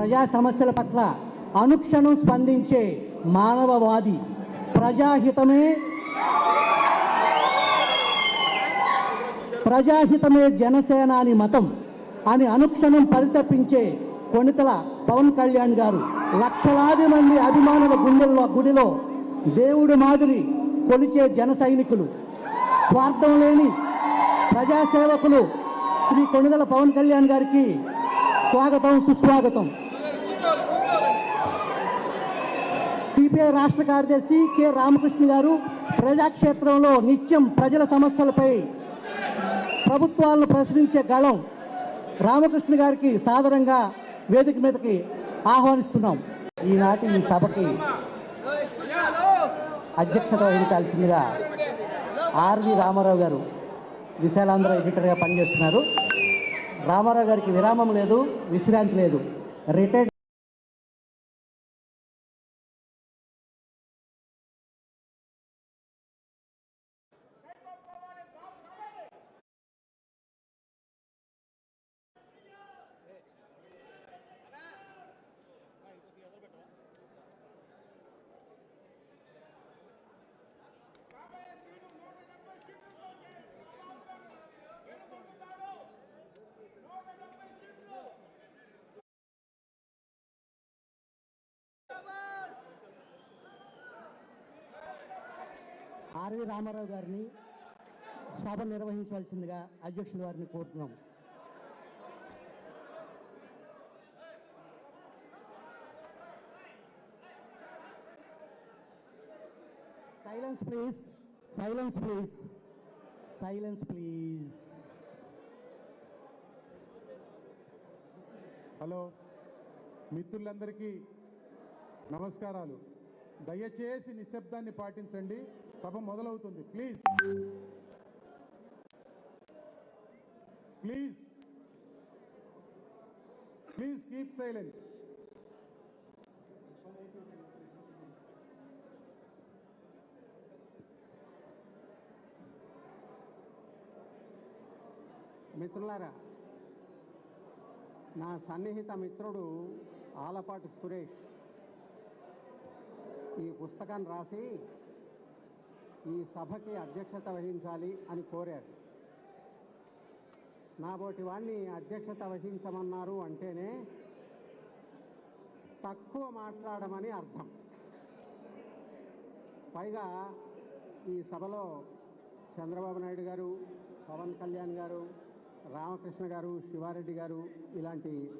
ప్రజా సమస్యల పట్ల అనుక్షణం స్పందించే మానవవాది, ప్రజాహితమే జనసేనాని మతం అని అనుక్షణం పరితపించే కొణితల పవన్ కళ్యాణ్ గారు లక్షలాది మంది అభిమానుల గుడిలో దేవుడి మాదిరి కొలిచే జన సైనికులు, స్వార్థం లేని ప్రజాసేవకులు శ్రీ కొణిదెల పవన్ కళ్యాణ్ గారికి స్వాగతం, సుస్వాగతం. సిపిఐ రాష్ట్ర కార్యదర్శి కె రామకృష్ణ గారు ప్రజాక్షేత్రంలో నిత్యం ప్రజల సమస్యలపై ప్రభుత్వాలను ప్రశ్నించే గళం రామకృష్ణ గారికి సాదరంగా వేదిక మీదకి ఆహ్వానిస్తున్నాం. ఈనాటి ఈ సభకి అధ్యక్షత వహించాల్సిందిగా ఆర్వి రామారావు గారు విశాలాంధ్ర ఎడిటర్గా పనిచేస్తున్నారు. రామారావు గారికి విరామం లేదు, విశ్రాంతి లేదు. రిటైర్డ్ ఆర్వి రామారావు గారిని సభ నిర్వహించవలసిందిగా అధ్యక్షుల వారిని కోరుతున్నాం. Silence please, silence please, silence please. Hello మిత్రులందరికీ నమస్కారాలు. దయచేసి నిశ్శబ్దాన్ని పాటించండి, సభ మొదలవుతుంది. Please please please keep silence. మిత్రులారా, నా సన్నిహిత మిత్రుడు ఆలపాటి సురేష్ ఈ పుస్తకాన్ని రాసి ఈ సభకి అధ్యక్షత వహించాలి అని కోరారు. నాబోటి వాడిని అధ్యక్షత వహించమన్నారు అంటేనే తక్కువ మాట్లాడమని అర్థం. పైగా ఈ సభలో చంద్రబాబు నాయుడు గారు, పవన్ కళ్యాణ్ గారు, రామకృష్ణ గారు, శివారెడ్డి గారు ఇలాంటి